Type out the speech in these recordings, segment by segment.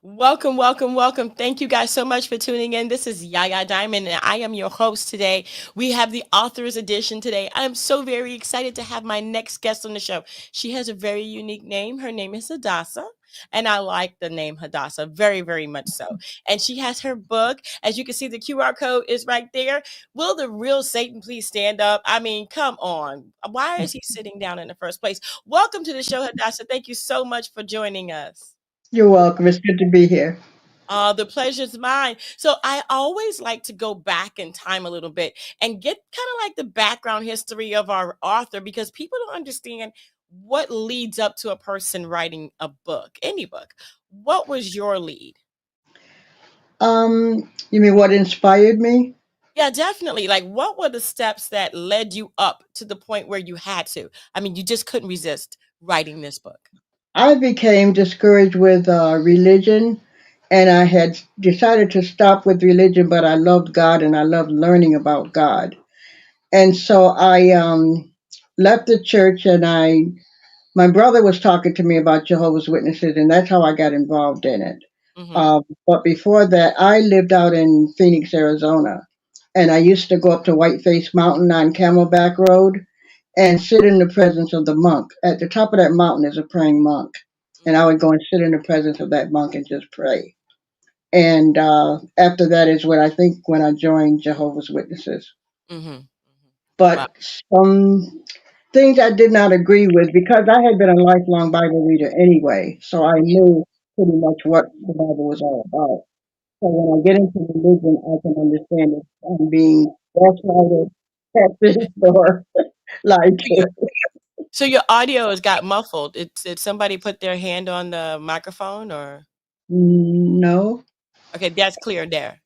Welcome, welcome, welcome. Thank you guys so much for tuning in. This is Yaya Diamond, and I am your host today. We have the author's edition today. I'm so very excited to have my next guest on the show. She has a very unique name. Her name is Hadassah, and I like the name Hadassah very, very much so. And she has her book. As you can see, the QR code is right there. Will the real Satan please stand up? I mean, come on. Why is he sitting down in the first place? Welcome to the show, Hadassah. Thank you so much for joining us. You're welcome. It's good to be here. The pleasure's mine. So I always like to go back in time a little bit and get kind of like the background history of our author because people don't understand what leads up to a person writing a book, any book. What was your lead? You mean what inspired me? Yeah, definitely. Like, what were the steps that led you up to the point where you had to? I mean, you just couldn't resist writing this book. I became discouraged with religion, and I had decided to stop with religion, but I loved God and I loved learning about God. And so I left the church, and my brother was talking to me about Jehovah's Witnesses, and that's how I got involved in it. Mm-hmm. But before that, I lived out in Phoenix, Arizona, and I used to go up to Whiteface Mountain on Camelback Road and sit in the presence of the monk. At the top of that mountain is a praying monk, and I would go and sit in the presence of that monk and just pray. And after that is what I think when I joined Jehovah's Witnesses. Mm-hmm. Mm-hmm. Wow. But some things I did not agree with because I had been a lifelong Bible reader anyway, so I knew pretty much what the Bible was all about. So when I get into religion, I can understand if I'm being gaslighted, catfished, or lied So your, to. so your audio has got muffled. Did somebody put their hand on the microphone or? No? Okay, that's clear there.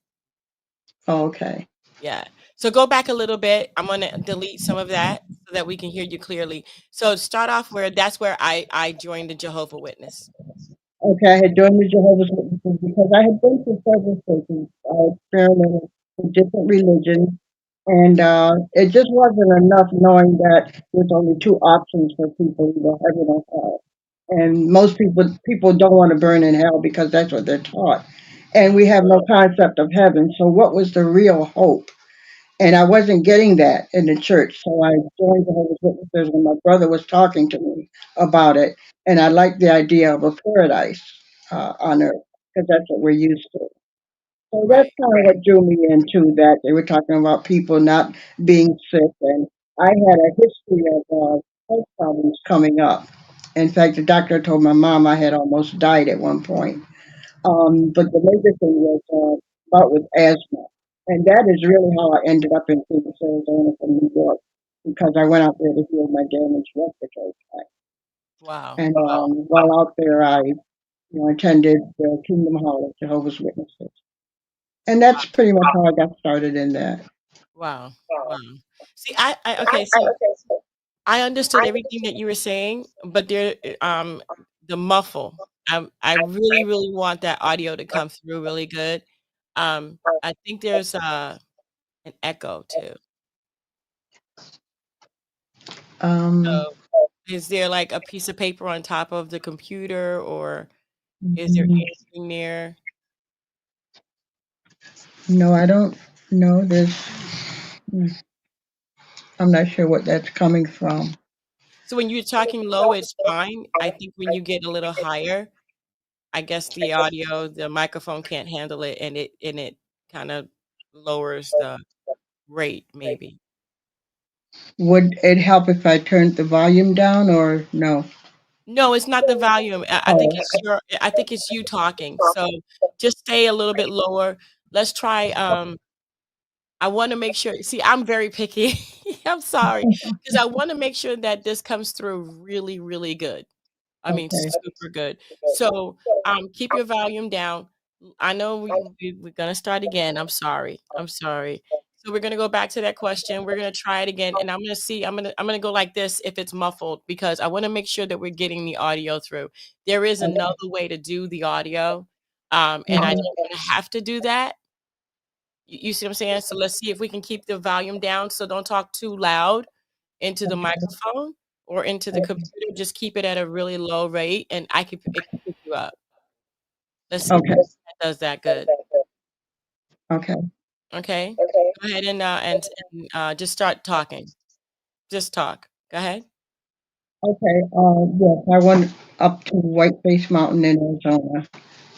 Okay. Yeah. So go back a little bit. I'm gonna delete some of that so that we can hear you clearly. So start off where that's where I joined the Jehovah Witness. Okay, I had joined the Jehovah's Witnesses because I had been to several churches. I experimented with different religions, and it just wasn't enough knowing that there's only two options for people, heaven or hell. And most people don't want to burn in hell because that's what they're taught. And Mhm. we have no concept of heaven. So what was the real hope? And I wasn't getting that in the church. So I joined Jehovah's Witnesses when my brother was talking to me about it. And I liked the idea of a paradise on earth because that's what we're used to. So Right. that's kind of what drew me into that. They were talking about people not being sick. And I had a history of health problems coming up. In fact, the doctor told my mom I had almost died at one point. But the major thing was about with asthma. And that is really how I ended up in Phoenix, Arizona from New York, because I went out there to heal my damaged respiratory tract. Wow. And while out there, I attended the Kingdom Hall of Jehovah's Witnesses. And that's pretty much how I got started in that. Wow. Wow. See, I okay, so I understood everything that you were saying, but there the muffle. I really, really want that audio to come through really good. I think there's an echo too. Um, So is there like a piece of paper on top of the computer or is there mm, anything there? no, I don't know. Mm, I'm not sure what that's coming from. So when you're talking low, it's fine. I think when you get a little higher, I guess the audio, the microphone can't handle it and it kind of lowers the rate maybe. Would it help if I turned the volume down or no? No, it's not the volume. I think Oh, I think it's you talking. So just stay a little bit lower. Let's try I want to make sure. See, I'm very picky. I'm sorry because I want to make sure that this comes through really, really good. I mean, okay. super good. So, keep your volume down. I know we're gonna start again. I'm sorry. I'm sorry. So we're gonna go back to that question. We're gonna try it again, and I'm gonna see. I'm gonna go like this if it's muffled because I want to make sure that we're getting the audio through. There is another way to do the audio. And I don't want to have to do that. You see what I'm saying? So let's see if we can keep the volume down. So don't talk too loud into the microphone or into the computer. Just keep it at a really low rate, and it can pick you up. Let's see if Okay. that does that good. Okay. Okay. Go ahead and just start talking. Just talk. Go ahead. Okay. Yes, I went up to Whiteface Mountain in Arizona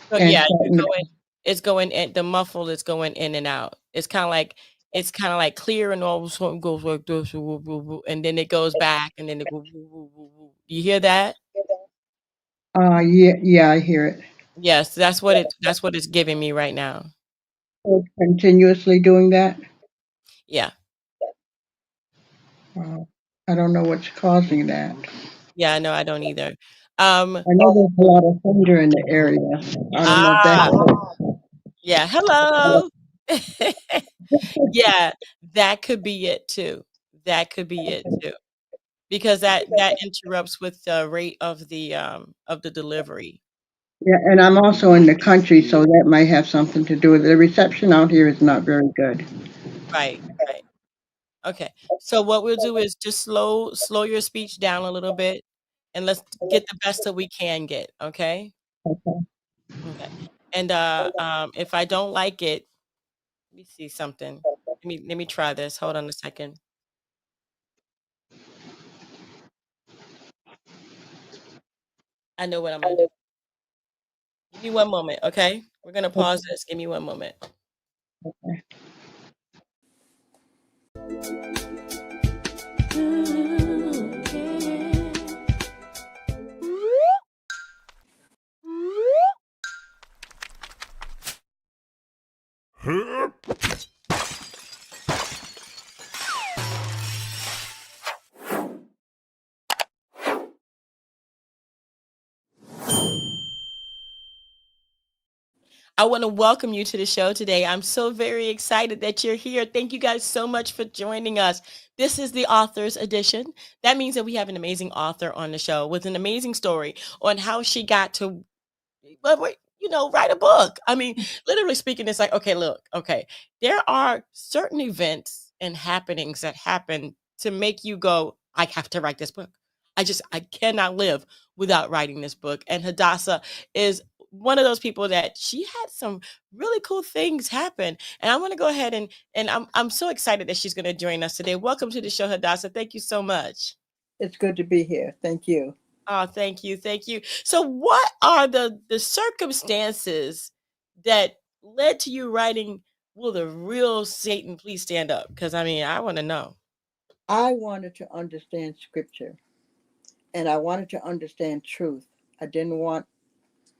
So and yeah, sat you're in the, going. It's going in. The muffle is going in and out. It's kind of like clear, and all of a sudden goes like this, woo, woo, woo, and then it goes back, and then it woo, woo, woo, woo, woo. You hear that? yeah, yeah, I hear it. Yes, that's what it's giving me right now. So it's continuously doing that. Yeah. Uh, I don't know what's causing that. Yeah, no, I don't either. Um, I know there's a lot of thunder in the area. I don't know if that ah, helps. yeah, hello. Yeah, that could be it too. That could be it too. Because that interrupts with the rate of the delivery. Yeah, and I'm also in the country, so that might have something to do with it. The reception out here is not very good. Right, right. Okay. So what we'll do is just slow your speech down a little bit, and let's get the best that we can get, okay? Okay. Okay. And, if I don't like it, let me see something. Let me try this. Hold on a second. I know what I'm gonna do. Give me one moment, okay? We're gonna pause this. Give me one moment. I want to welcome you to the show today. I'm so very excited that you're here. Thank you guys so much for joining us. This is the author's edition. That means that we have an amazing author on the show with an amazing story on how she got to write a book. I mean, literally speaking, it's like, okay, look, okay, there are certain events and happenings that happen to make you go, I have to write this book. I cannot live without writing this book. And Hadassah is one of those people that she had some really cool things happen. And I want to go ahead and I'm so excited that she's going to join us today. Welcome to the show, Hadassah. Thank you so much. It's good to be here. Thank you. Oh, thank you, thank you. So, what are the circumstances that led to you writing? Will the real Satan please stand up? Because I mean, I want to know. I wanted to understand scripture and I wanted to understand truth. I didn't want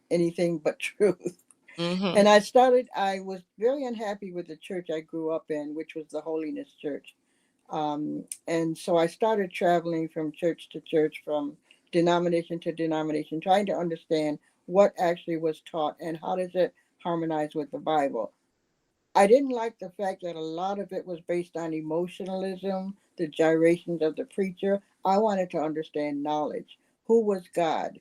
anything but truth. Mm-hmm. And I was very unhappy with the church I grew up in, which was the Holiness Church. And so I started traveling from church to church, from denomination to denomination, trying to understand what actually was taught and how does it harmonize with the Bible. I didn't like the fact that a lot of it was based on emotionalism, the gyrations of the preacher. I wanted to understand knowledge. Who was God?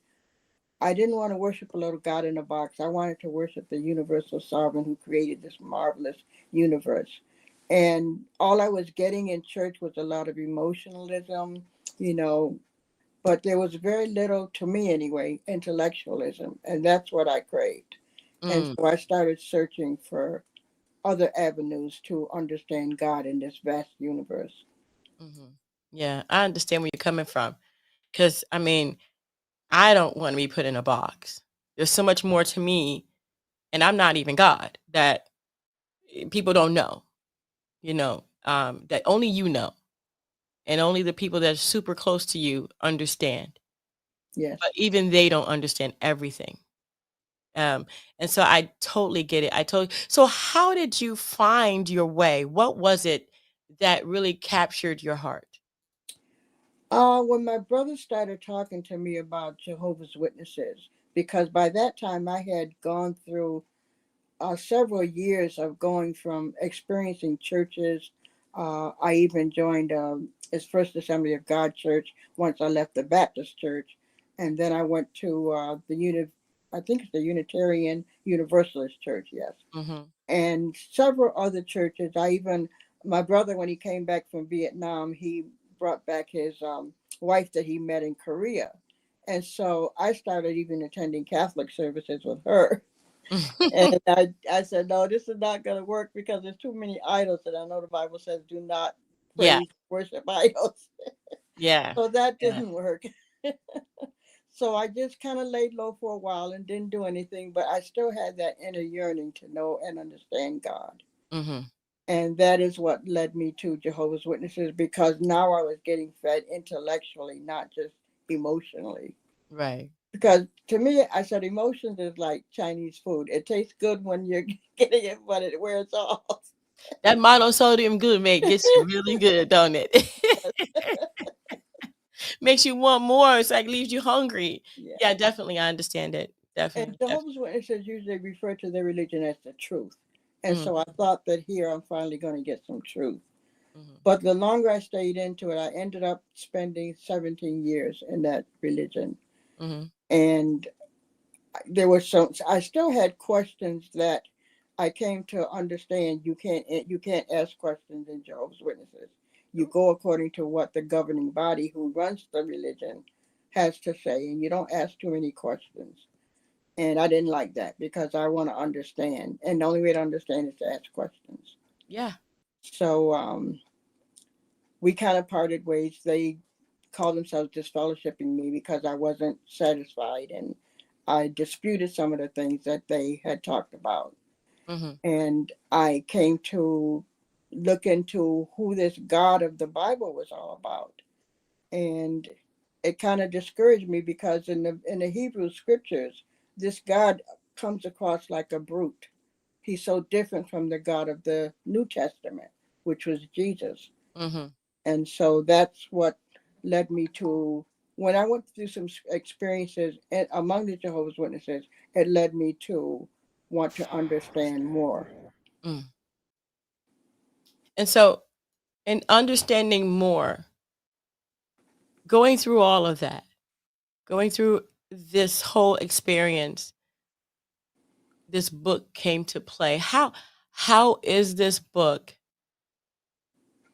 I didn't want to worship a little God in a box. I wanted to worship the universal sovereign who created this marvelous universe. And all I was getting in church was a lot of emotionalism, you know, but there was very little, to me anyway, intellectualism. And that's what I craved. And Mm, so I started searching for other avenues to understand God in this vast universe. hmm Yeah, I understand where you're coming from. Because I mean, I don't want to be put in a box. There's so much more to me, and I'm not even God that people don't know. That only you know, and only the people that are super close to you understand. Yes. But even they don't understand everything. Um, and so I totally get it. So how did you find your way? What was it that really captured your heart? When my brother started talking to me about Jehovah's Witnesses, because by that time I had gone through several years of going from experiencing churches. I even joined his First Assembly of God Church once I left the Baptist Church, and then I went to I think it's the Unitarian Universalist Church, yes, Mm-hmm. and several other churches. My brother, when he came back from Vietnam, he brought back his wife that he met in Korea. And so I started even attending Catholic services with her. And I said, no, this is not going to work because there's too many idols. And I know the Bible says, do not Yeah. praise, worship idols. Yeah. So that Yeah. didn't work. So I just kind of laid low for a while and didn't do anything, but I still had that inner yearning to know and understand God. Mm-hmm. And that is what led me to Jehovah's Witnesses, because now I was getting fed intellectually, not just emotionally. Right. Because to me, I said emotions is like Chinese food. It tastes good when you're getting it, but it wears off. That monosodium glutamate gets you really good, don't it? Makes you want more. It's like leaves you hungry. Yeah, Yeah. definitely. I understand it. And Definitely. Jehovah's Witnesses usually refer to their religion as the truth. And Mm-hmm. so I thought that here I'm finally going to get some truth. Mm-hmm. But the longer I stayed into it, I ended up spending 17 years in that religion. Mm-hmm. And there was I still had questions that I came to understand. You can't ask questions in Jehovah's Witnesses. You go according to what the governing body who runs the religion has to say, and you don't ask too many questions. And I didn't like that because I want to understand, and the only way to understand is to ask questions. Yeah. So we kind of parted ways. They called themselves disfellowshipping me because I wasn't satisfied, and I disputed some of the things that they had talked about. Mm-hmm. And I came to look into who this God of the Bible was all about. And it kind of discouraged me because in the Hebrew scriptures, this God comes across like a brute. He's so different from the God of the New Testament, which was Jesus. Mm-hmm. And so that's what led me to, when I went through some experiences among the Jehovah's Witnesses, it led me to want to understand more. Mm. And so, in understanding more, going through all of that, going through this whole experience, this book came to play. How is this book?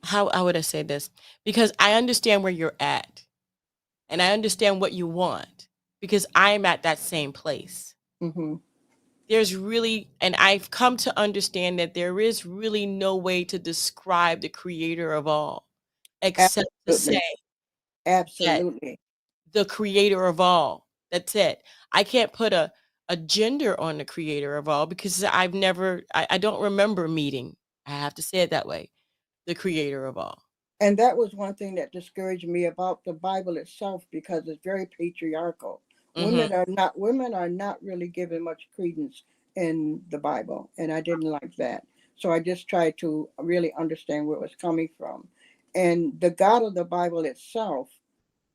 How would I say this? Because I understand where you're at, and I understand what you want, because I'm at that same place. Hmm. There's really, and I've come to understand that there is really no way to describe the creator of all except to say Absolutely. that Absolutely. the creator of all. That's it. I can't put a gender on the creator of all because I don't remember meeting. I have to say it that way. The creator of all. And that was one thing that discouraged me about the Bible itself, because it's very patriarchal. Mhm. Women are not really given much credence in the Bible, and I didn't like that. So I just tried to really understand where it was coming from. And the God of the Bible itself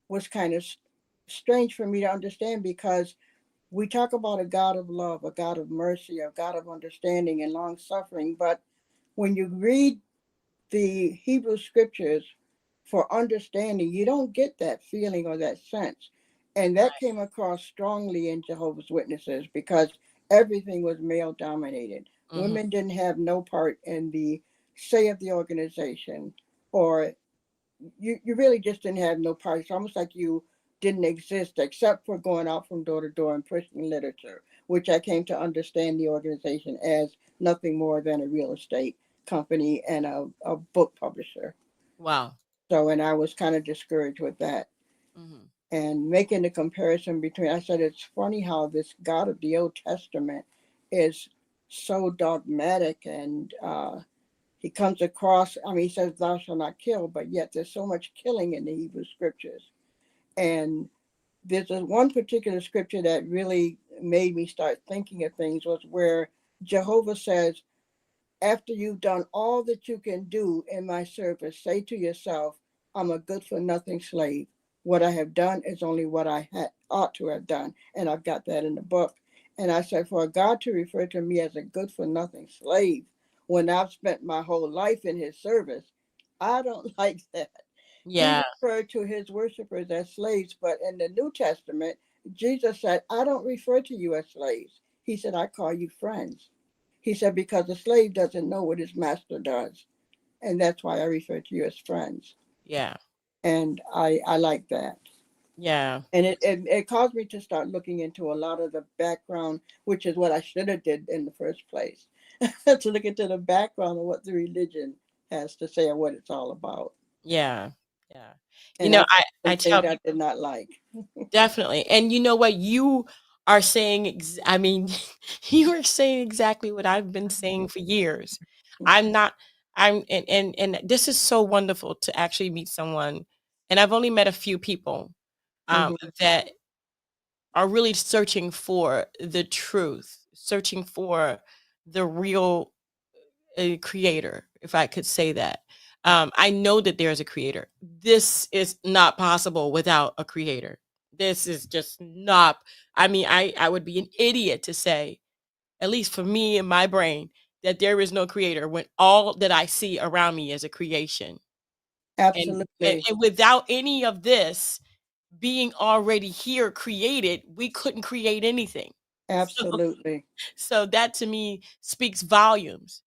was kind of strange for me to understand, because we talk about a God of love, a God of mercy, a God of understanding and long suffering, but when you read the Hebrew scriptures for understanding, you don't get that feeling or that sense. And that came across strongly in Jehovah's Witnesses, because everything was male dominated. Mhm. Women didn't have no part in the say of the organization, or you really just didn't have no part. It's almost like you didn't exist except for going out from door to door and pushing literature, which I came to understand the organization as nothing more than a real estate company and a book publisher. Wow. So, and I was kind of discouraged with that. Mhm. And making the comparison between, I said, it's funny how this God of the Old Testament is so dogmatic, and he comes across, I mean, he says, thou shalt not kill, but yet there's so much killing in the Hebrew scriptures. And there's one particular scripture that really made me start thinking of things, was where Jehovah says, after you've done all that you can do in my service, say to yourself, I'm a good for nothing slave. What I have done is only what I ought to have done. And I've got that in the book. And I said, for God to refer to me as a good for nothing slave when I've spent my whole life in his service, I don't like that. He Yeah. referred to his worshipers as slaves, but in the New Testament, Jesus said, I don't refer to you as slaves. He said, I call you friends. He said, because a slave doesn't know what his master does. And that's why I refer to you as friends. Yeah. And I like that. Yeah. And it caused me to start looking into a lot of the background, which is what I should have did in the first place, to look into the background of what the religion has to say and what it's all about. Yeah. Yeah. You And know, I found I some tell things I people did not like. definitely. And you know what? You are saying, I mean, you are saying exactly what I've been saying for years. I'm not, and this is so wonderful to actually meet someone. And I've only met a few people Hmm. that are really searching for the truth, searching for the real creator, if I could say that. I know that there's a creator. This is not possible without a creator. This is just not, I mean, I would be an idiot to say, at least for me in my brain, that there is no creator when all that I see around me is a creation. And, Absolutely. and without any of this being already here created, we couldn't create anything. So, Absolutely. so that to me speaks volumes.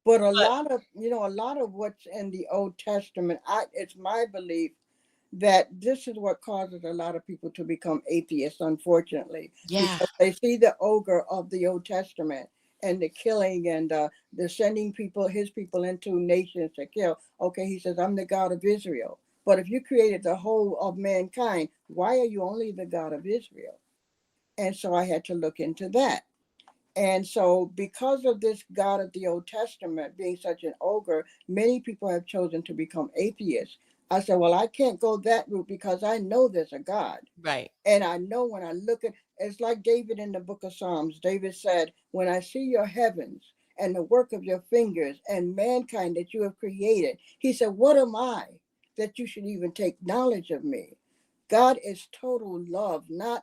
But a But lot of, a lot of what's in the Old Testament, it's my belief that this is what causes a lot of people to become atheists, unfortunately, yeah, because they see the ogre of the Old Testament and the killing and the sending people, his people, into nations to kill. Okay, he says, I'm the God of Israel. But if you created the whole of mankind, why are you only the God of Israel? And so I had to look into that. And so, because of this God of the Old Testament being such an ogre, many people have chosen to become atheists. I said, well, I can't go that route because I know there's a God. right. And I know when I look at it's like David in the book of Psalms. David said, when I see your heavens and the work of your fingers and mankind that you have created, he said, what am I that you should even take knowledge of me? God is total love, not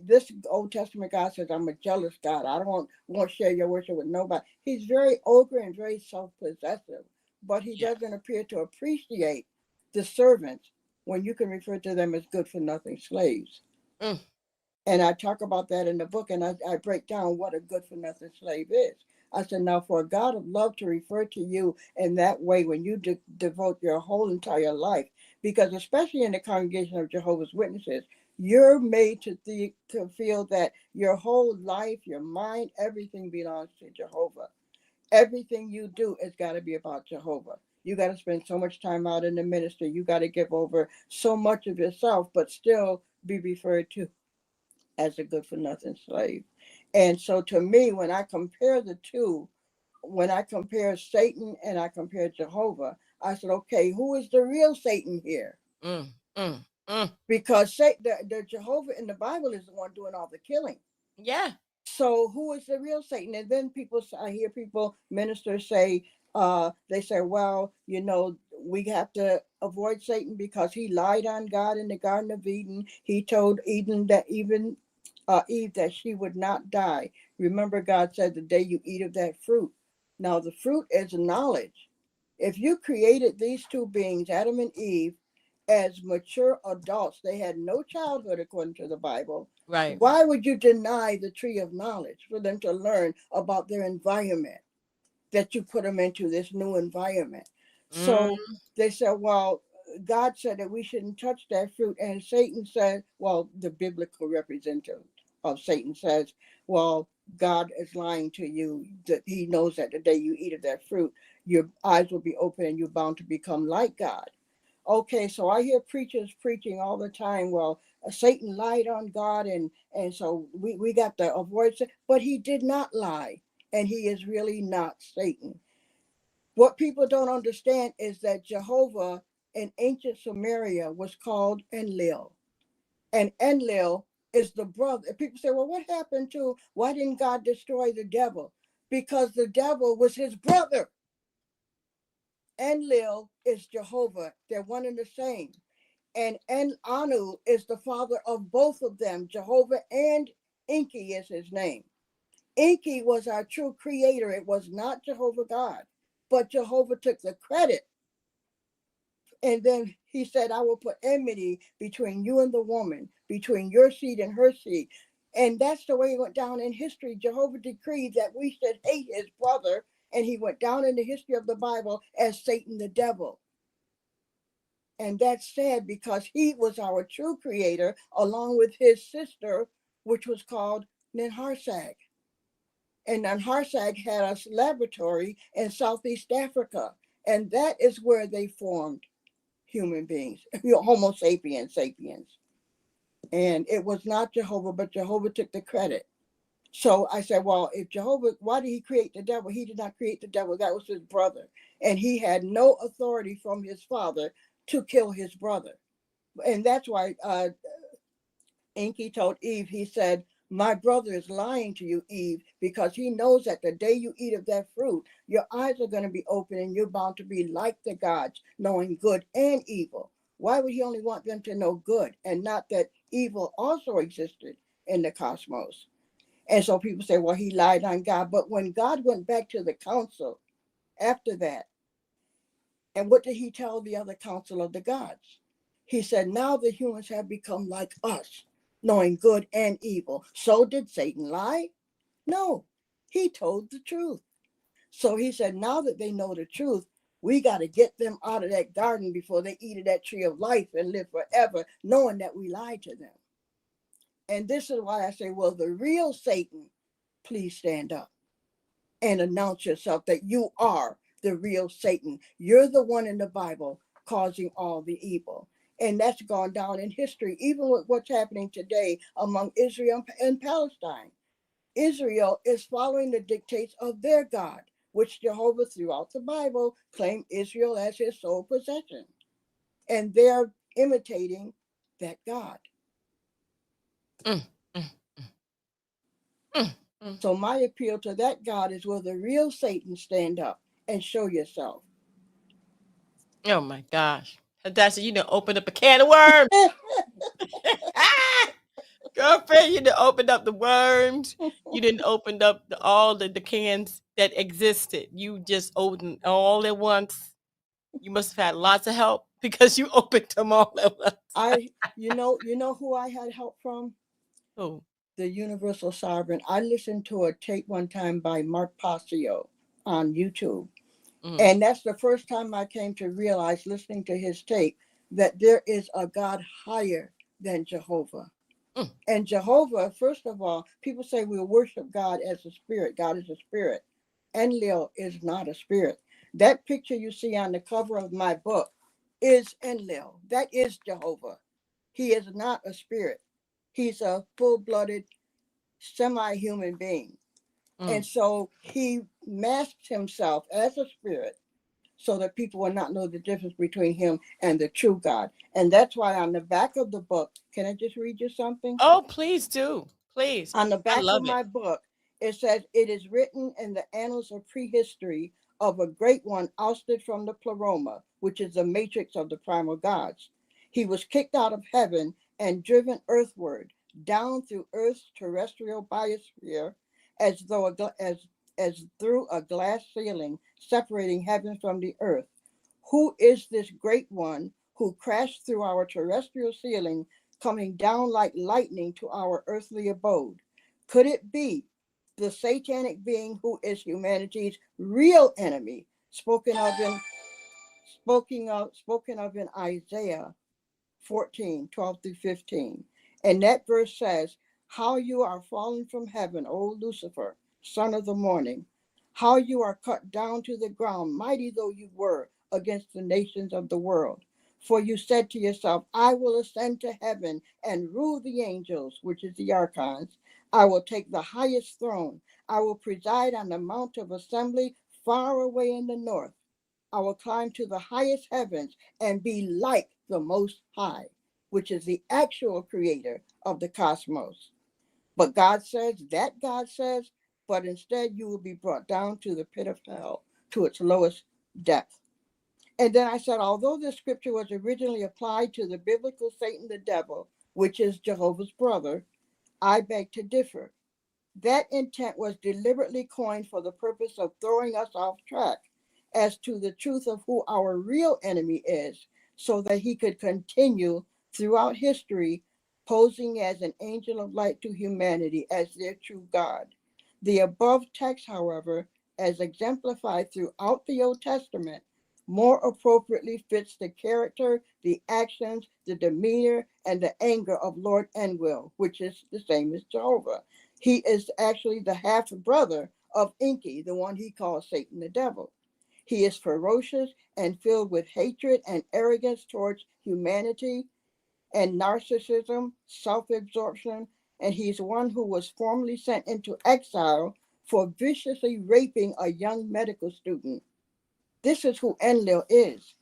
this Old Testament God says, I'm a jealous God. I don't want to share your worship with nobody. He's very ogre and very self-possessive, but he Yeah. doesn't appear to appreciate the servants when you can refer to them as good for nothing slaves. Mm, And I talk about that in the book, and I break down what a good for nothing slave is. I said, now for a God of love to refer to you in that way when you devote your whole entire life, because especially in the congregation of Jehovah's Witnesses, you're made to feel that your whole life, your mind, everything belongs to Jehovah. Everything you do has got to be about Jehovah. You got to spend so much time out in the ministry. You got to give over so much of yourself, but still be referred to as a good for nothing slave. And so to me, when I compare the two, when I compare Satan and I compare Jehovah, I said, okay, who is the real Satan here? mm, mm, mm. Because the Jehovah in the Bible is the one doing all the killing. Yeah. So who is the real Satan? And then I hear people, ministers say, they say, well, we have to avoid Satan because he lied on God in the Garden of Eden. He told Eden that Eve that she would not die. Remember, God said the day you eat of that fruit. Now, the fruit is knowledge. If you created these two beings, Adam and Eve, as mature adults, they had no childhood according to the Bible. Right. Why would you deny the tree of knowledge for them to learn about their environment that you put them into this new environment? So Mm, they said, well, God said that we shouldn't touch that fruit. And Satan said, well, the biblical representative of Satan says, well, God is lying to you, that he knows that the day you eat of that fruit, your eyes will be open and you're bound to become like God. Okay, so I hear preachers preaching all the time, well, Satan lied on God, and so we got to avoid it. But he did not lie, and he is really not Satan. What people don't understand is that Jehovah in ancient Samaria was called Enlil. And Enlil is the brother. People say, well, what happened to, why didn't God destroy the devil? Because the devil was his brother. Enlil is Jehovah. They're one and the same. And Anu is the father of both of them. Jehovah and Enki is his name. Enki was our true creator. It was not Jehovah God, but Jehovah took the credit. And then he said, I will put enmity between you and the woman, between your seed and her seed. And that's the way it went down in history. Jehovah decreed that we should hate his brother, and he went down in the history of the Bible as Satan the devil. And that's sad because he was our true creator, along with his sister, which was called Ninharsag. And Ninharsag had a laboratory in Southeast Africa. And that is where they formed human beings, Homo sapiens sapiens. And it was not Jehovah, but Jehovah took the credit. So I said, well, if Jehovah, why did he create the devil? He did not create the devil. That was his brother. And he had no authority from his father to kill his brother. And that's why Enki told Eve, he said, my brother is lying to you, Eve, because he knows that the day you eat of that fruit, your eyes are going to be open and you're bound to be like the gods, knowing good and evil. Why would he only want them to know good and not that evil also existed in the cosmos? And so people say, well, he lied on God. But when God went back to the council after that, and what did he tell the other council of the gods? He said, now the humans have become like us, knowing good and evil. So did Satan lie? No, he told the truth. So he said, now that they know the truth, we got to get them out of that garden before they eat of that tree of life and live forever, knowing that we lied to them. And this is why I say, well, the real Satan, please stand up and announce yourself that you are the real Satan. You're the one in the Bible causing all the evil. And that's gone down in history, even with what's happening today among Israel and Palestine. Israel is following the dictates of their God, which Jehovah throughout the Bible claimed Israel as his sole possession. And they're imitating that God. Mm, mm, mm, mm. So my appeal to that God is, will the real Satan stand up and show yourself? Oh my gosh. Hadasha, you done opened up a can of worms. Girlfriend, you done opened up the worms. You didn't open up all the cans that existed. You just opened all at once. You must have had lots of help because you opened them all at once. You know who I had help from? Oh. The Universal Sovereign. I listened to a tape one time by Mark Passio on YouTube. Mm. And that's the first time I came to realize, listening to his tape, that there is a God higher than Jehovah. Mm. And Jehovah, first of all, people say we worship God as a spirit. God is a spirit. Enlil is not a spirit. That picture you see on the cover of my book is Enlil. That is Jehovah. He is not a spirit. He's a full-blooded, semi-human being. Mm. And so he masked himself as a spirit so that people will not know the difference between him and the true God. And that's why on the back of the book, can I just read you something? Oh, please do. Please. On the I back of love it. my book, it says, it is written in the annals of prehistory of a great one ousted from the pleroma, which is the matrix of the primal gods. He was kicked out of heaven and driven earthward, down through Earth's terrestrial biosphere, as though as through a glass ceiling separating heaven from the earth. Who is this great one who crashed through our terrestrial ceiling, coming down like lightning to our earthly abode? Could it be the satanic being who is humanity's real enemy, spoken of in Isaiah 14:12 through 15? And that verse says, how you are fallen from heaven, O Lucifer, son of the morning, how you are cut down to the ground, mighty though you were against the nations of the world. For you said to yourself, I will ascend to heaven and rule the angels, which is the archons. I will take the highest throne. I will preside on the mount of assembly far away in the north. I will climb to the highest heavens and be like the Most High, which is the actual creator of the cosmos. But God says, but instead you will be brought down to the pit of hell, to its lowest depth. And then I said, although this scripture was originally applied to the biblical Satan the devil, which is Jehovah's brother, I beg to differ. That intent was deliberately coined for the purpose of throwing us off track as to the truth of who our real enemy is, so that he could continue throughout history posing as an angel of light to humanity as their true God. The above text, however, as exemplified throughout the Old Testament, more appropriately fits the character, the actions, the demeanor, and the anger of Lord Enlil, which is the same as Jehovah. He is actually the half brother of Enki, the one he calls Satan the devil. He is ferocious and filled with hatred and arrogance towards humanity and narcissism, self absorption, and he's one who was formerly sent into exile for viciously raping a young medical student. This is who Enlil is.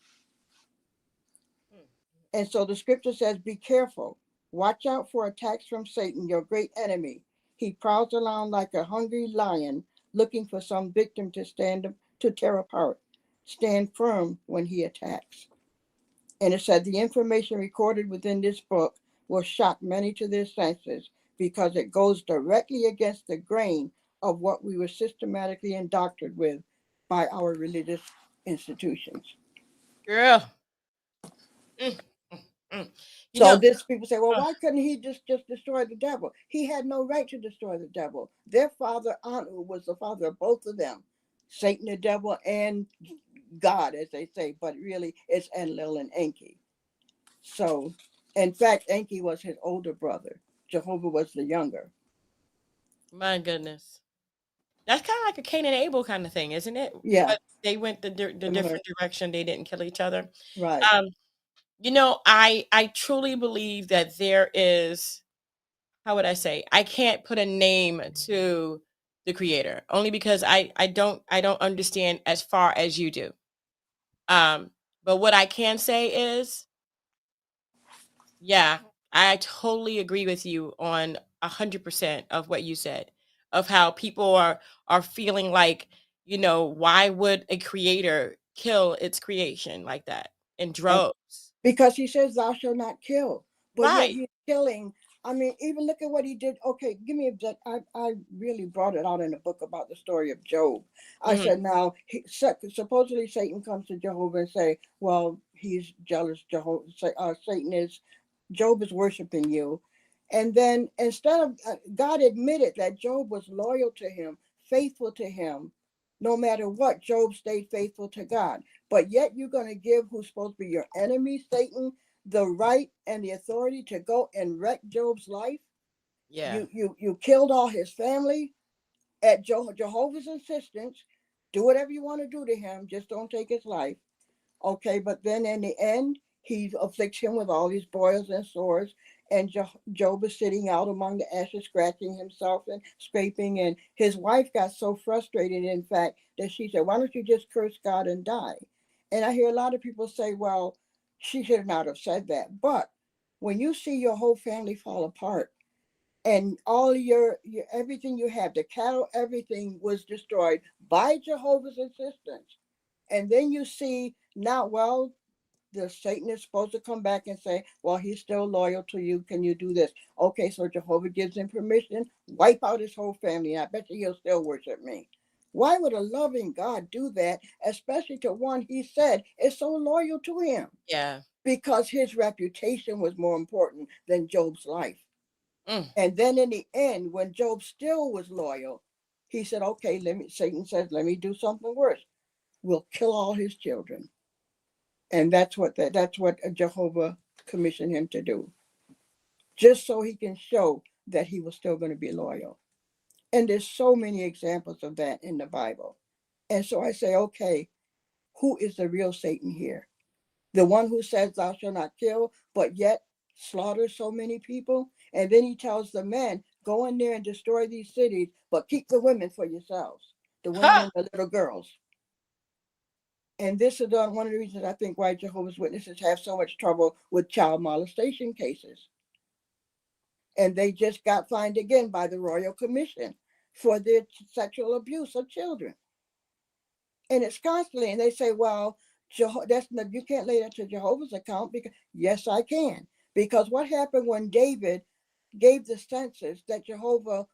And so the scripture says, be careful. Watch out for attacks from Satan, your great enemy. He prowls around like a hungry lion, looking for some victim to tear apart. Stand firm when he attacks. And it said the information recorded within this book will shock many to their senses because it goes directly against the grain of what we were systematically indoctrinated with by our religious institutions. Girl. Mm, mm, mm. You So know, this people say, well, uh, why couldn't he just destroy the devil? He had no right to destroy the devil. Their father Anu was the father of both of them, Satan the devil and God, as they say, but really it's Enlil and Enki. So, in fact, Enki was his older brother. Jehovah was the younger. my goodness. That's kind of like a Cain and Abel kind of thing, isn't it? Yeah, But they went the similar. different direction. They didn't kill each other. Right. Um, I truly believe that there is, how would I say, I can't put a name to the creator only because I don't understand as far as you do. Um, but what I can say is, yeah, I totally agree with you on 100% of what you said, of how people are feeling like, why would a creator kill its creation like that in And droves? because he says, thou shalt not kill, but yet Right. he's killing. I mean, even look at what he did. Okay, give me I really brought it out in a book about the story of Job. I Hmm. said, now, supposedly Satan comes to Jehovah and say, well, he's jealous. Satan is Job is worshiping you. And then instead of God admitted that Job was loyal to him, faithful to him, no matter what, Job stayed faithful to God. But yet you're going to give who's supposed to be your enemy, Satan, the right and the authority to go and wreck Job's life. Yeah. You killed all his family at Jehovah's insistence. Do whatever you want to do to him, just don't take his life. Okay, but then in the end, he afflicts him with all these boils and sores. And Job is sitting out among the ashes, scratching himself and scraping. And his wife got so frustrated, in fact, that she said, why don't you just curse God and die? And I hear a lot of people say, well, she should not have said that. But when you see your whole family fall apart and all your everything you have, the cattle, everything was destroyed by Jehovah's insistence, and then you see now, well, the Satan is supposed to come back and say, well, he's still loyal to you. Can you do this? Okay, so Jehovah gives him permission, wipe out his whole family. I bet you he'll still worship me. Why would a loving God do that, especially to one he said is so loyal to him? Yeah. Because his reputation was more important than Job's life. Mm. And then in the end, when Job still was loyal, he said, okay, Satan says, let me do something worse. We'll kill all his children. And that's what Jehovah commissioned him to do, just so he can show that he was still going to be loyal. And there's so many examples of that in the Bible. And so I say, okay, who is the real Satan here? The one who says thou shalt not kill, but yet slaughters so many people. And then he tells the men, go in there and destroy these cities, but keep the women for yourselves, the women Ha! and the little girls. And this is one of the reasons I think why Jehovah's Witnesses have so much trouble with child molestation cases. And they just got fined again by the Royal Commission for their sexual abuse of children. And it's constantly, and they say, well, you can't lay that to Jehovah's account. Because yes, I can. Because what happened when David gave the census that Jehovah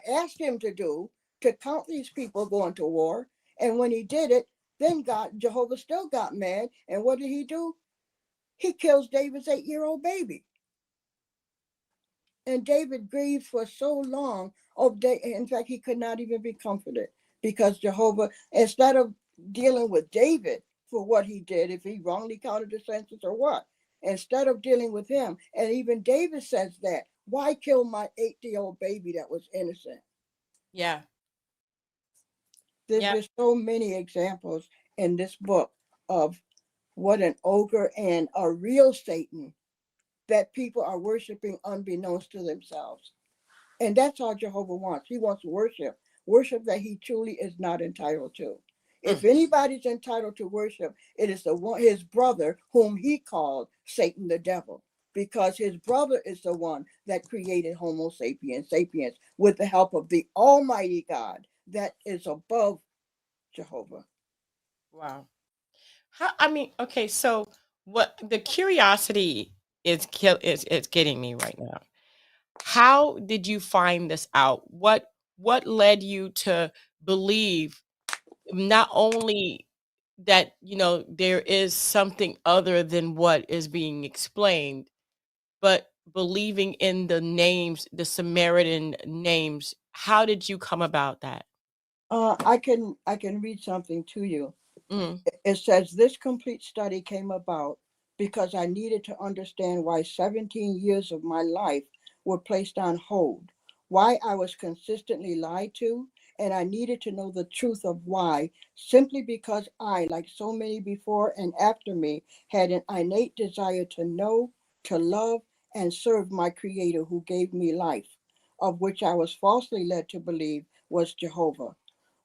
asked him to do to count these people going to war? And when he did it, then Jehovah still got mad. And what did he do? He kills David's 8-year-old baby. And David grieved for so long. Oh, in fact, he could not even be comforted because Jehovah, instead of dealing with David for what he did, if he wrongly counted the census or what, instead of dealing with him, and even David says that, why kill my 8-year-old baby that was innocent? Yeah. There's Yeah. just so many examples in this book of what an ogre and a real Satan that people are worshiping unbeknownst to themselves. And that's all Jehovah wants. He wants worship, worship that he truly is not entitled to. If Mm. anybody's entitled to worship, it is the one, his brother, whom he called Satan the devil, because his brother is the one that created Homo sapiens, sapiens, with the help of the Almighty God that is above Jehovah. Wow. I mean, okay, so what the curiosity is getting me right now. How did you find this out? What led you to believe not only that, there is something other than what is being explained, but believing in the names, the Samaritan names? How did you come about that? I can read something to you. Mm. It says this complete study came about because I needed to understand why 17 years of my life were placed on hold, why I was consistently lied to, and I needed to know the truth of why, simply because I, like so many before and after me, had an innate desire to know, to love, and serve my Creator who gave me life, of which I was falsely led to believe was Jehovah.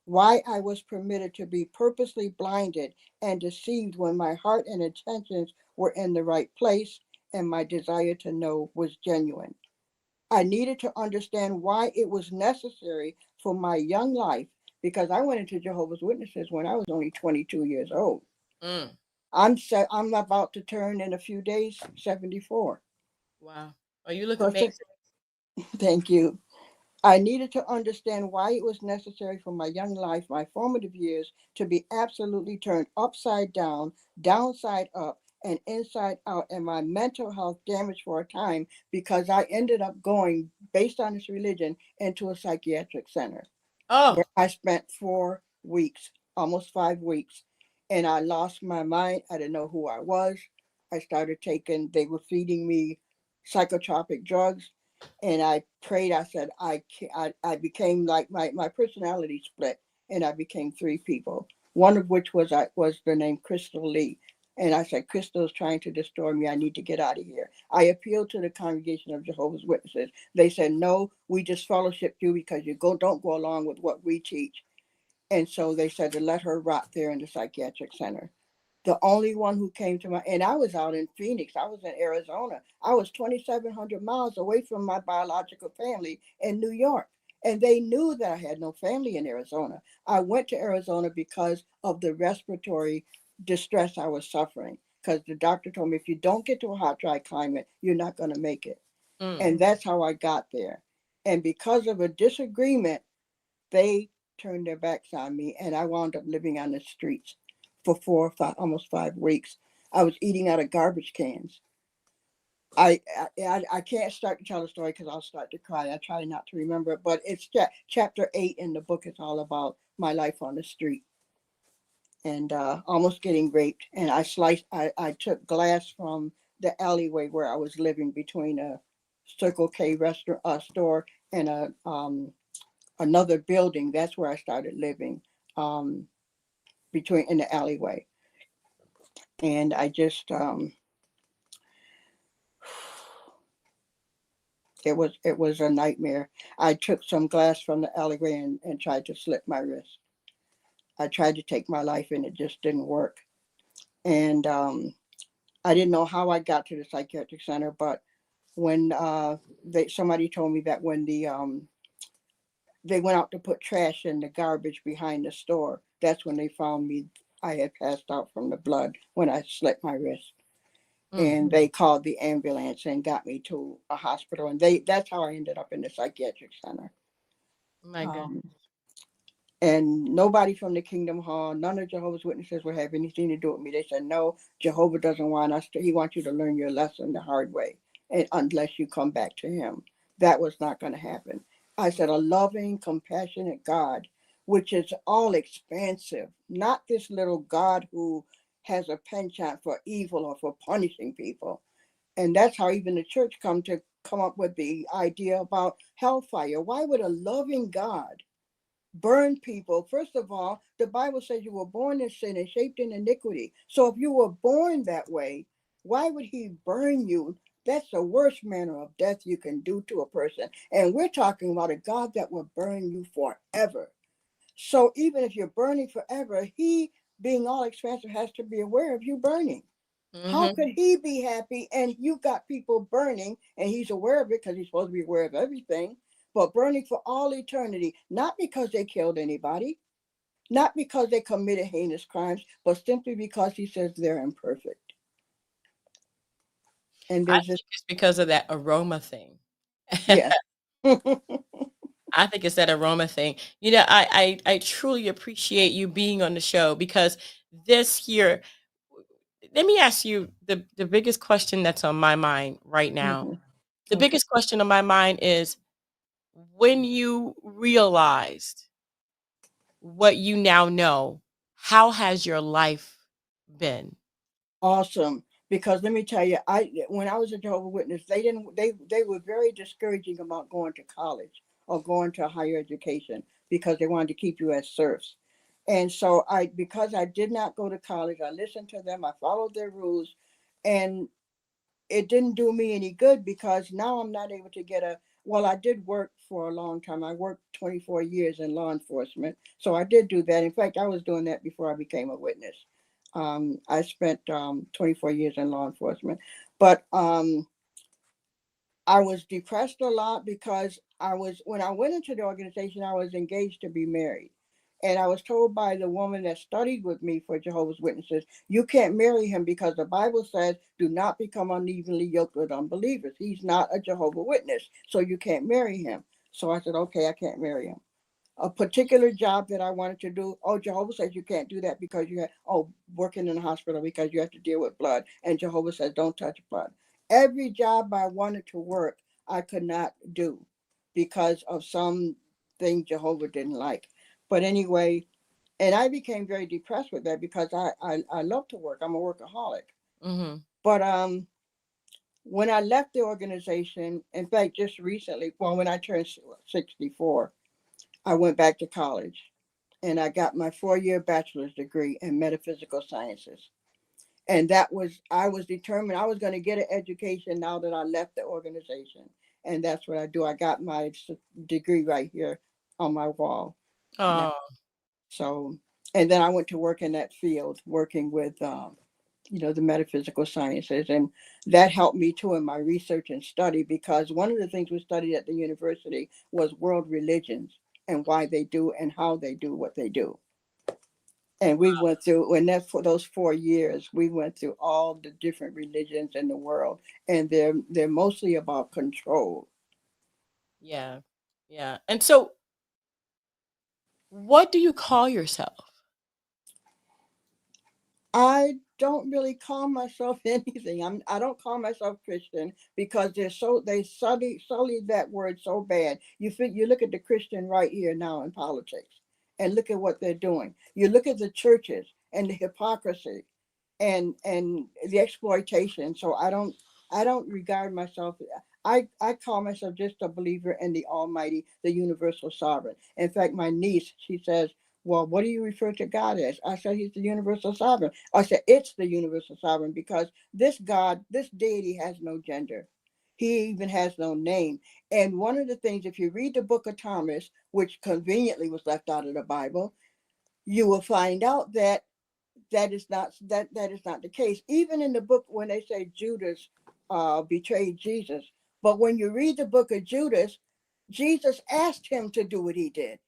Why I was permitted to be purposely blinded and deceived when my heart and intentions were in the right place and my desire to know was genuine. I needed to understand why it was necessary for my young life, because I went into Jehovah's Witnesses when I was only 22 years old. Mm. I'm about to turn in a few days 74. Wow. Oh, you look So amazing. thank you. I needed to understand why it was necessary for my young life, my formative years, to be absolutely turned upside down, downside up, and inside out, and my mental health damaged for a time because I ended up going, based on this religion, into a psychiatric center Oh. where I spent 4 weeks, almost 5 weeks, and I lost my mind. I didn't know who I was. I started taking, they were feeding me psychotropic drugs, and I prayed. I said, I became like my personality split, and I became three people. One of which was the name Crystal Lee. And I said, Crystal is trying to destroy me. I need to get out of here. I appealed to the congregation of Jehovah's Witnesses. They said, no, we just fellowship you because you don't go along with what we teach. And so they said to let her rot there in the psychiatric center. The only one who came to my, and I was out in Phoenix, I was in Arizona. I was 2,700 miles away from my biological family in New York. And they knew that I had no family in Arizona. I went to Arizona because of the respiratory distress I was suffering. Because the doctor told me if you don't get to a hot, dry climate, you're not going to make it. Mm. And that's how I got there. And because of a disagreement, they turned their backs on me, and I wound up living on the streets for 4 or 5, almost 5 weeks. I was eating out of garbage cans. I can't start to tell the story because I'll start to cry. I try not to remember it, but it's chapter 8 in the book. It's all about my life on the street and almost getting raped. And I took glass from the alleyway where I was living between a Circle K restaurant store and a another building. That's where I started living, um, between in the alleyway, and I just it was a nightmare. I took some glass from the alleyway and tried to slit my wrist. I tried to take my life and it just didn't work. And I didn't know how I got to the psychiatric center, but when somebody told me that when they went out to put trash in the garbage behind the store, that's when they found me. I had passed out from the blood when I slit my wrist. Mm. And they called the ambulance and got me to a hospital. And that's how I ended up in the psychiatric center. My Um, goodness. and nobody from the Kingdom Hall, none of Jehovah's Witnesses would have anything to do with me. They said, no, Jehovah doesn't want us to, he wants you to learn your lesson the hard way, and unless you come back to him. That was not going to happen. I said, a loving, compassionate God, which is all expansive, not this little God who has a penchant for evil or for punishing people. And that's how even the church come up with the idea about hellfire. Why would a loving God burn people? First of all, the Bible says you were born in sin and shaped in iniquity. So if you were born that way, why would he burn you? That's the worst manner of death you can do to a person. And we're talking about a God that will burn you forever. So even if you're burning forever, he, being all expansive, has to be aware of you burning. How Mm-hmm. could he be happy and you got people burning and he's aware of it because he's supposed to be aware of everything, but burning for all eternity, not because they killed anybody, not because they committed heinous crimes, but simply because he says they're imperfect. And I there's just, think it's because of that aroma thing. yeah. I think it's that aroma thing. You know, I truly appreciate you being on the show because this year, let me ask you the biggest question that's on my mind right now. Hmm. The Okay. biggest question on my mind is when you realized what you now know, how has your life been? Awesome. Because let me tell you, I when I was a Jehovah Witness, they were very discouraging about going to college or going to higher education because they wanted to keep you as serfs. And so because I did not go to college, I listened to them, I followed their rules, and it didn't do me any good because now I'm not able to get a, well, I did work for a long time. I worked 24 years in law enforcement. So I did do that. In fact, I was doing that before I became a witness. I spent 24 years in law enforcement. But I was depressed a lot because when I went into the organization, I was engaged to be married. And I was told by the woman that studied with me for Jehovah's Witnesses, you can't marry him because the Bible says, do not become unevenly yoked with unbelievers. He's not a Jehovah Witness, so you can't marry him. So I said, okay, I can't marry him. A particular job that I wanted to do, oh, Jehovah says you can't do that because you have, oh, working in a hospital because you have to deal with blood. And Jehovah says, don't touch blood. Every job I wanted to work, I could not do because of some thing Jehovah didn't like. But anyway, and I became very depressed with that because I love to work. I'm a workaholic. Mhm. But when I left the organization, in fact, just recently, well, when I turned 64, I went back to college and I got my 4-year bachelor's degree in metaphysical sciences. And I was determined I was going to get an education now that I left the organization. And that's what I do. I got my degree right here on my wall now. Oh, So, and then I went to work in that field, working with, the metaphysical sciences. And that helped me too in my research and study because one of the things we studied at the university was world religions and why they do and how they do what they do. And we went through, when that for those 4 years, we went through all the different religions in the world, and they're mostly about control. yeah. Yeah. And so what do you call yourself? I don't really call myself anything. I don't call myself Christian because they sully that word so bad. You look at the Christian right here now in politics, and look at what they're doing. You look at the churches and the hypocrisy, and the exploitation. So I don't regard myself. I call myself just a believer in the Almighty, the universal sovereign. In fact, my niece, she says, well, what do you refer to God as? I said, he's the universal sovereign. I said, it's the universal sovereign because this God, this deity has no gender. He even has no name. And one of the things, if you read the book of Thomas, which conveniently was left out of the Bible, you will find out that that is not the case. Even in the book when they say Judas betrayed Jesus, but when you read the book of Judas, Jesus asked him to do what he did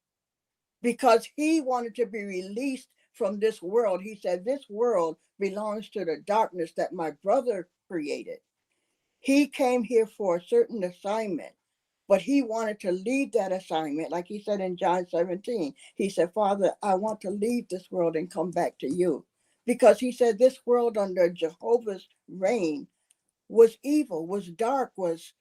because he wanted to be released from this world. He said, "This world belongs to the darkness that my brother created." He came here for a certain assignment, but he wanted to leave that assignment. Like he said in John 17, he said, "Father, I want to leave this world and come back to you." Because he said this world under Jehovah's reign was evil, was dark, was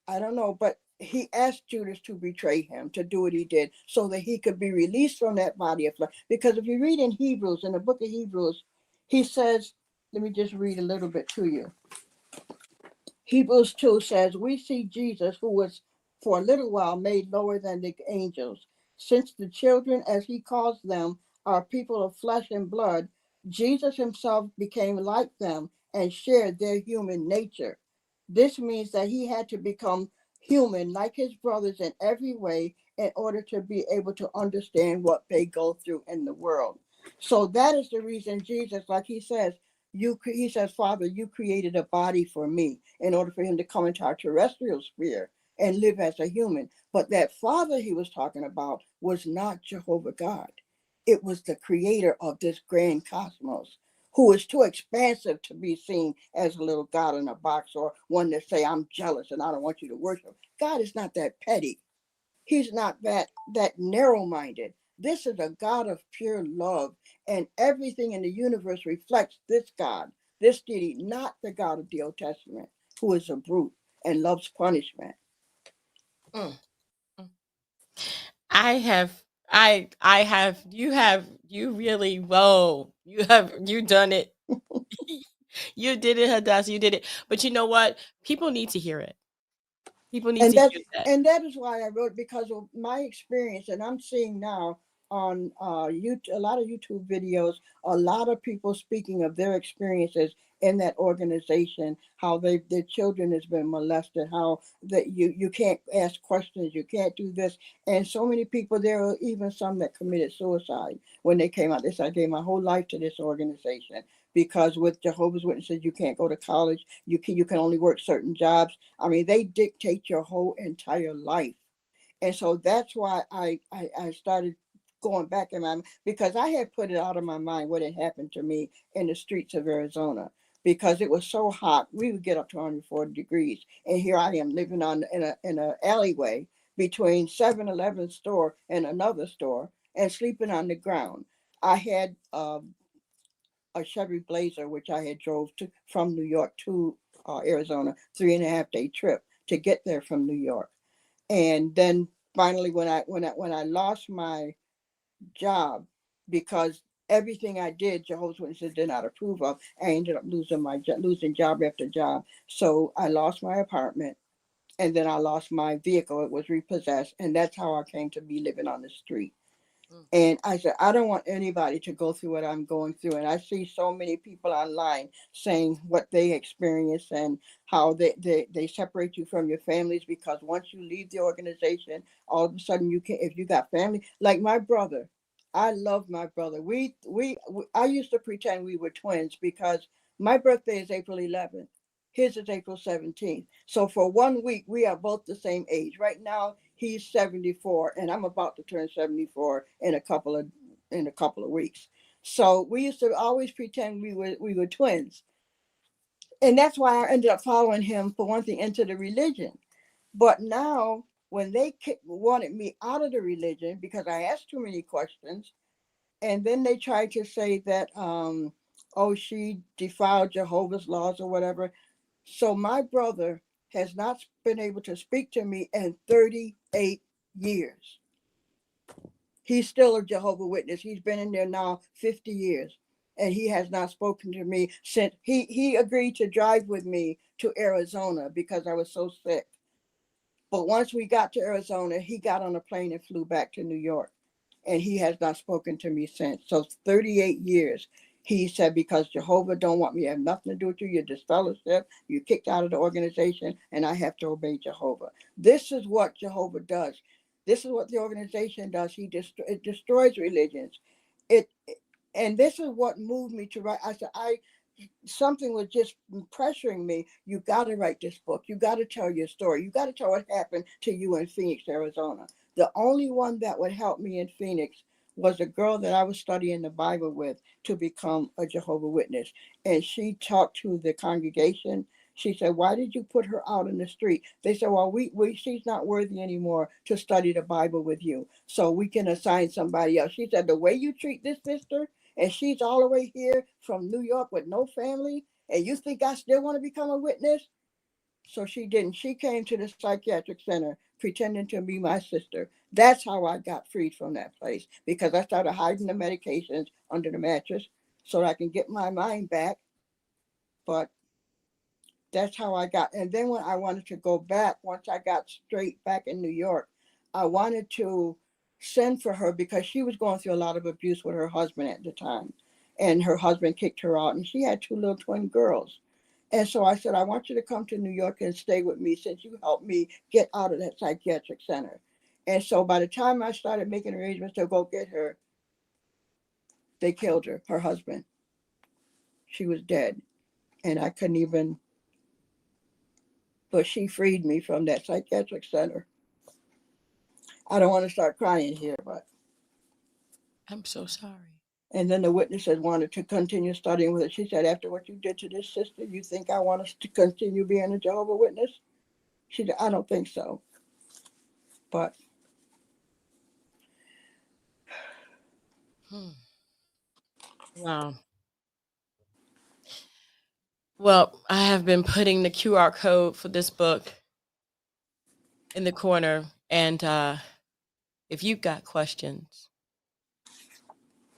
I don't know, but he asked Judas to betray him, to do what he did, so that he could be released from that body of flesh. Because if you read in Hebrews, in the book of Hebrews, he says, let me just read a little bit to you. Hebrews 2 says, we see Jesus, who was for a little while made lower than the angels. Since the children, as he calls them, are people of flesh and blood, Jesus himself became like them and shared their human nature. This means that he had to become human like his brothers in every way in order to be able to understand what they go through in the world. So that is the reason Jesus, like he says, he says, Father, you created a body for me in order for him to come into our terrestrial sphere and live as a human. But that Father he was talking about was not Jehovah God. It was the creator of this grand cosmos, who is too expansive to be seen as a little God in a box, or one that say, I'm jealous and I don't want you to worship. God is not that petty. He's not that narrow-minded. This is a God of pure love, and everything in the universe reflects this God, this deity, not the God of the Old Testament, who is a brute and loves punishment. Mm. Mm. You really, whoa, you done it. You did it, Hadassah, you did it. But you know what? People need to hear it. People need and to that hear that. and that is why I wrote, because of my experience, and I'm seeing now on YouTube, a lot of YouTube videos, a lot of people speaking of their experiences in that organization, how their children has been molested, how that you can't ask questions, you can't do this, and so many people. There are even some that committed suicide when they came out. They said, I gave my whole life to this organization, because with Jehovah's Witnesses you can't go to college, you can only work certain jobs. I mean, they dictate your whole entire life. And so that's why I started going back in my, because I had put it out of my mind what had happened to me in the streets of Arizona, because it was so hot. We would get up to 140 degrees. And here I am living in a alleyway between 7-Eleven store and another store, and sleeping on the ground. I had a Chevy Blazer, which I had drove to from New York to Arizona, 3.5 day trip to get there from New York. And then finally, when I lost my job, because everything I did, Jehovah's Witnesses did not approve of, I ended up losing job after job. So I lost my apartment, and then I lost my vehicle. It was repossessed, and that's how I came to be living on the street. Mm. And I said, I don't want anybody to go through what I'm going through. And I see so many people online saying what they experience, and how they separate you from your families, because once you leave the organization, all of a sudden you can, if you got family, like my brother. I love my brother. I used to pretend we were twins, because my birthday is April 11th. His is April 17th. So for 1 week, we are both the same age. Right now, he's 74, and I'm about to turn 74 in a couple of weeks. So we used to always pretend we were twins, and that's why I ended up following him, for one thing, into the religion. But now, when they wanted me out of the religion because I asked too many questions, and then they tried to say that, oh, she defiled Jehovah's laws or whatever. So my brother has not been able to speak to me in 38 years. He's still a Jehovah Witness. He's been in there now 50 years. And he has not spoken to me since he agreed to drive with me to Arizona because I was so sick. But once we got to Arizona, he got on a plane and flew back to New York. And he has not spoken to me since. So 38 years. He said, because Jehovah don't want me to have nothing to do with you. You're disfellowship. You're kicked out of the organization, and I have to obey Jehovah. This is what Jehovah does. This is what the organization does. It destroys religions. It and this is what moved me to write. I said, something was just pressuring me. You got to write this book. You got to tell your story. You got to tell what happened to you in Phoenix, Arizona. The only one that would help me in Phoenix was a girl that I was studying the Bible with to become a Jehovah Witness. And she talked to the congregation. She said, why did you put her out in the street? They said, well, she's not worthy anymore to study the Bible with you, so we can assign somebody else. She said, the way you treat this sister, and she's all the way here from New York with no family, and you think I still want to become a witness? So she didn't. She came to the psychiatric center pretending to be my sister. That's how I got freed from that place, because I started hiding the medications under the mattress so that I can get my mind back. But that's how I got. And then when I wanted to go back, once I got straight back in New York, I wanted to send for her because she was going through a lot of abuse with her husband at the time. And her husband kicked her out, and she had two little twin girls. And so I said, I want you to come to New York and stay with me since you helped me get out of that psychiatric center. And so by the time I started making arrangements to go get her, they killed her husband. She was dead. And I couldn't even, but she freed me from that psychiatric center. I don't want to start crying here, but. I'm so sorry. And then the witnesses wanted to continue studying with her. She said, after what you did to this sister, you think I want us to continue being a Jehovah Witness? She said, I don't think so. But. Wow. Well, I have been putting the QR code for this book in the corner. And if you've got questions,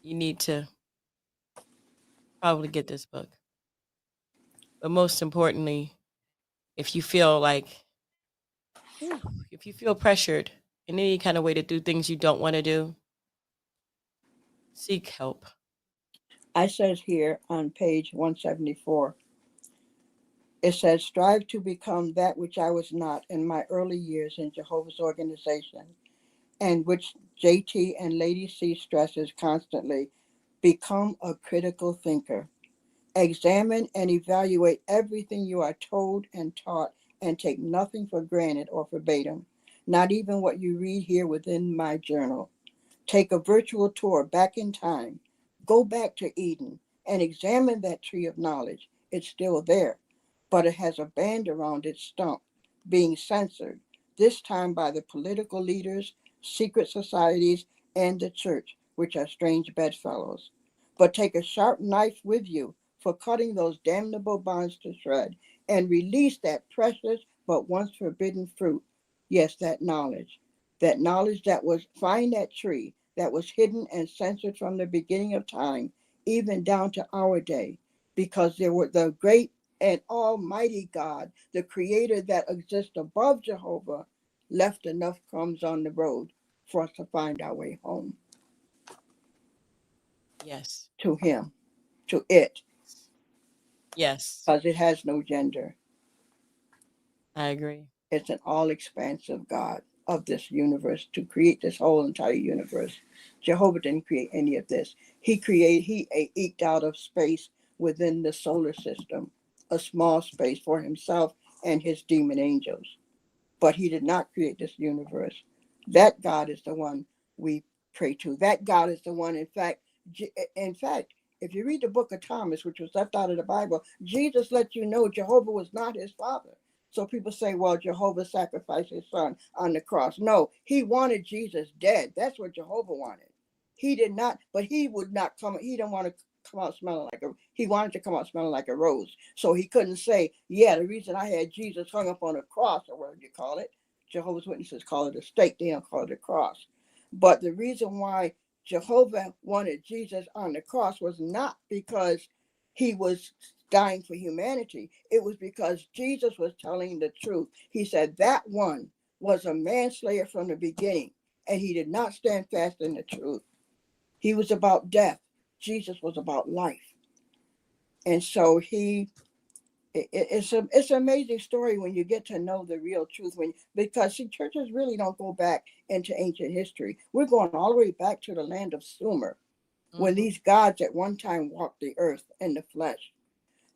you need to probably get this book. But most importantly, if you feel like, if you feel pressured in any kind of way to do things you don't want to do, seek help. I says here on page 174, it says, strive to become that which I was not in my early years in Jehovah's organization, and which JT and Lady C stresses constantly. Become a critical thinker. Examine and evaluate everything you are told and taught, and take nothing for granted or verbatim, not even what you read here within my journal. Take a virtual tour back in time. Go back to Eden and examine that tree of knowledge. It's still there, but it has a band around its stump, being censored, this time by the political leaders, secret societies, and the church, which are strange bedfellows. But take a sharp knife with you for cutting those damnable bonds to shred, and release that precious but once forbidden fruit. Yes, that knowledge. That knowledge that was, find that tree that was hidden and censored from the beginning of time, even down to our day, because there were the great and almighty God, the creator that exists above Jehovah, left enough crumbs on the road for us to find our way home. Yes. To him, to it. Yes. Because it has no gender. I agree. It's an all expansive God of this universe to create this whole entire universe. Jehovah didn't create any of this. He eked out of space within the solar system, a small space for himself and his demon angels. But he did not create this universe. That God is the one we pray to. That God is the one, in fact, if you read the book of Thomas, which was left out of the Bible, Jesus let you know Jehovah was not his father. So people say, well, Jehovah sacrificed his son on the cross. No, he wanted Jesus dead. That's what Jehovah wanted. He did not, but he would not come. He didn't want to come out smelling like he wanted to come out smelling like a rose. So he couldn't say, yeah, the reason I had Jesus hung up on a cross, or whatever you call it, Jehovah's Witnesses call it a stake. They don't call it a cross. But the reason why Jehovah wanted Jesus on the cross was not because he was dying for humanity. It was because Jesus was telling the truth. He said that one was a manslayer from the beginning, and he did not stand fast in the truth. He was about death. Jesus was about life. And so it's an amazing story when you get to know the real truth. Because see, churches really don't go back into ancient history. We're going all the way back to the land of Sumer, when these gods at one time walked the earth in the flesh.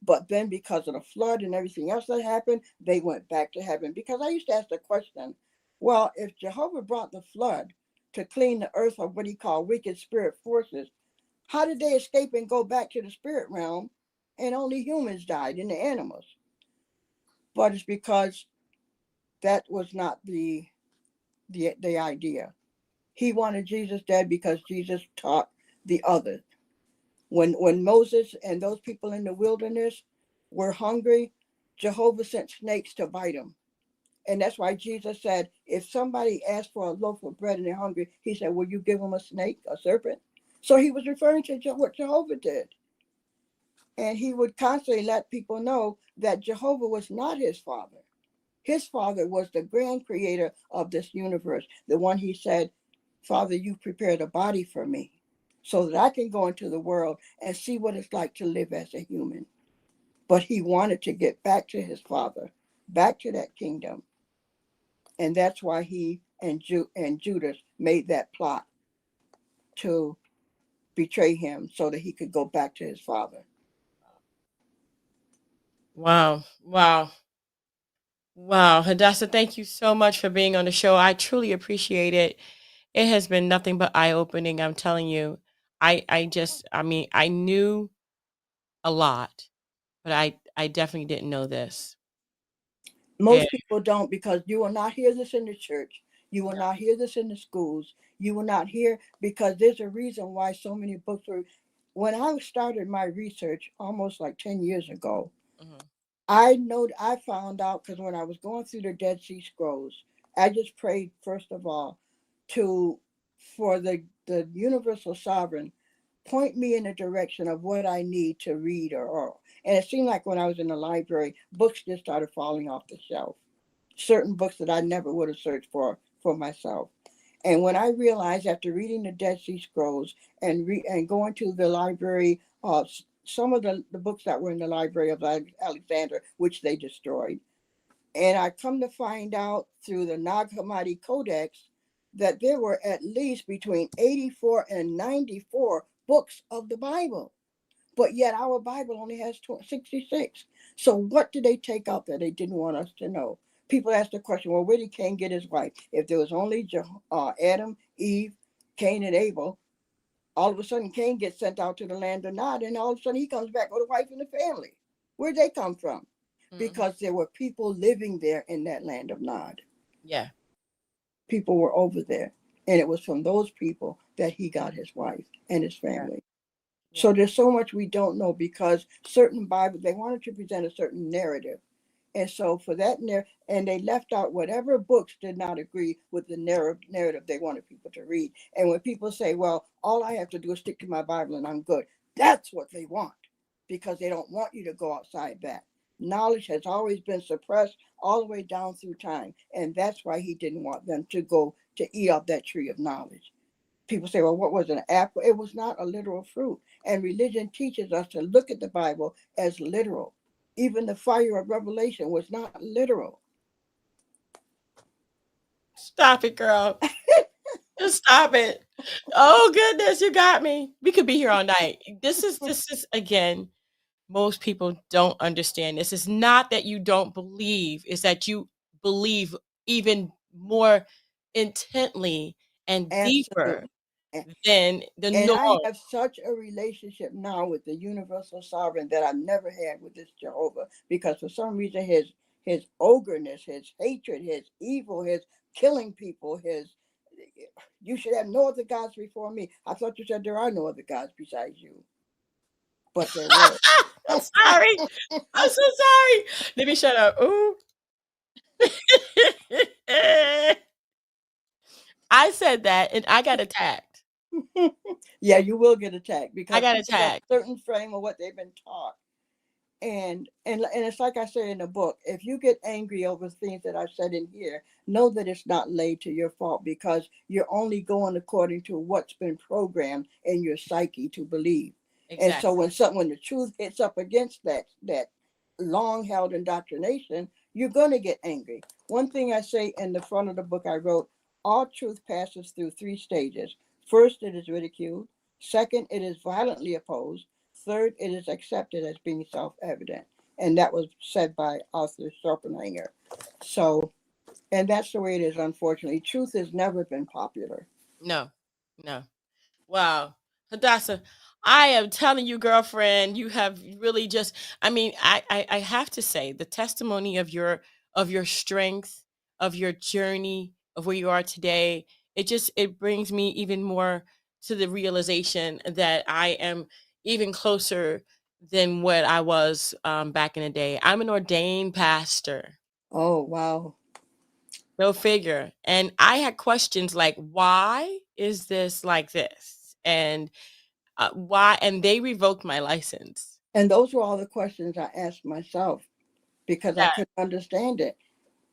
But then because of the flood and everything else that happened, they went back to heaven. Because I used to ask the question, well, if Jehovah brought the flood to clean the earth of what he called wicked spirit forces, how did they escape and go back to the spirit realm and only humans died and the animals? But it's because that was not the idea. He wanted Jesus dead because Jesus taught the others. When Moses and those people in the wilderness were hungry, Jehovah sent snakes to bite them. And that's why Jesus said, if somebody asks for a loaf of bread and they're hungry, he said, will you give them a snake, a serpent? So he was referring to what Jehovah did. And he would constantly let people know that Jehovah was not his father. His father was the grand creator of this universe, the one he said, Father, you prepared a body for me so that I can go into the world and see what it's like to live as a human. But he wanted to get back to his father, back to that kingdom. And that's why he and Judas made that plot to betray him so that he could go back to his father. Wow. Wow. Wow. Hadassah, thank you so much for being on the show. I truly appreciate it. It has been nothing but eye-opening. I'm telling you. I mean, I knew a lot, but I definitely didn't know this. And Most people don't, because you will not hear this in the church. You will not hear this in the schools. You will not hear, because there's a reason why so many books were. When I started my research almost like 10 years ago, mhm. I found out, because when I was going through the Dead Sea Scrolls, I just prayed first of all to for the universal sovereign point me in the direction of what I need to read or and it seemed like when I was in the library, books just started falling off the shelf. Certain books that I never would have searched for myself. And when I realized after reading the Dead Sea Scrolls and going to the library, some of the books that were in the library of Alexander, which they destroyed, and I come to find out through the Nag Hammadi Codex that there were at least between 84 and 94 books of the Bible. But yet our Bible only has 66. So what did they take out that they didn't want us to know? People ask the question, well, where did Cain get his wife? If there was only Adam, Eve, Cain, and Abel, all of a sudden Cain gets sent out to the land of Nod, and all of a sudden he comes back with a wife and a family. Where'd they come from? Because there were people living there in that land of Nod. Yeah. People were over there. And it was from those people that he got his wife and his Yeah. family. Yeah. So there's so much we don't know, because certain Bibles, they wanted to present a certain narrative. And so for that and they left out whatever books did not agree with the narrative they wanted people to read. And when people say, well, all I have to do is stick to my Bible and I'm good, that's what they want, because they don't want you to go outside that. Knowledge has always been suppressed all the way down through time. And that's why he didn't want them to go to eat off that tree of knowledge. People say, well, what was an apple? It was not a literal fruit. And religion teaches us to look at the Bible as literal. Even the fire of Revelation was not literal. Stop it, girl. Just stop it. Oh goodness, you got me. We could be here all night. This is again, most people don't understand. This is not that you don't believe, it's that you believe even more intently and deeper Absolutely. than the And I norm. have such a relationship now with the universal sovereign that I've never had with this Jehovah, because for some reason his ogreness, his hatred, his evil, his killing people, his you should have no other gods before me. I thought you said there are no other gods besides you. But there were. I'm sorry. I'm so sorry. Let me shut up. Ooh. I said that and I got attacked. Yeah, you will get attacked, I because got people got a attacked. certain frame of what they've been taught. And it's like I say in the book, if you get angry over things that I've said in here, know that it's not laid to your fault, because you're only going according to what's been programmed in your psyche to believe. And so Exactly. when the truth hits up against that long held indoctrination, you're going to get angry. One thing I say in the front of the book I wrote, all truth passes through 3 stages. First, it is ridiculed. Second, it is violently opposed. Third, it is accepted as being self-evident. And that was said by Arthur Schopenhauer. So, and that's the way it is, unfortunately. Truth has never been popular. No. No. Wow. Hadassah, I am telling you, girlfriend, you have really just I mean, I have to say the testimony of your strength, of your journey, of where you are today, it brings me even more to the realization that I am even closer than what I was back in the day. I'm an ordained pastor. Oh, wow. Go figure. And I had questions like, why is this like this? And why? And they revoked my license. And those were all the questions I asked myself because I Yeah. couldn't understand it.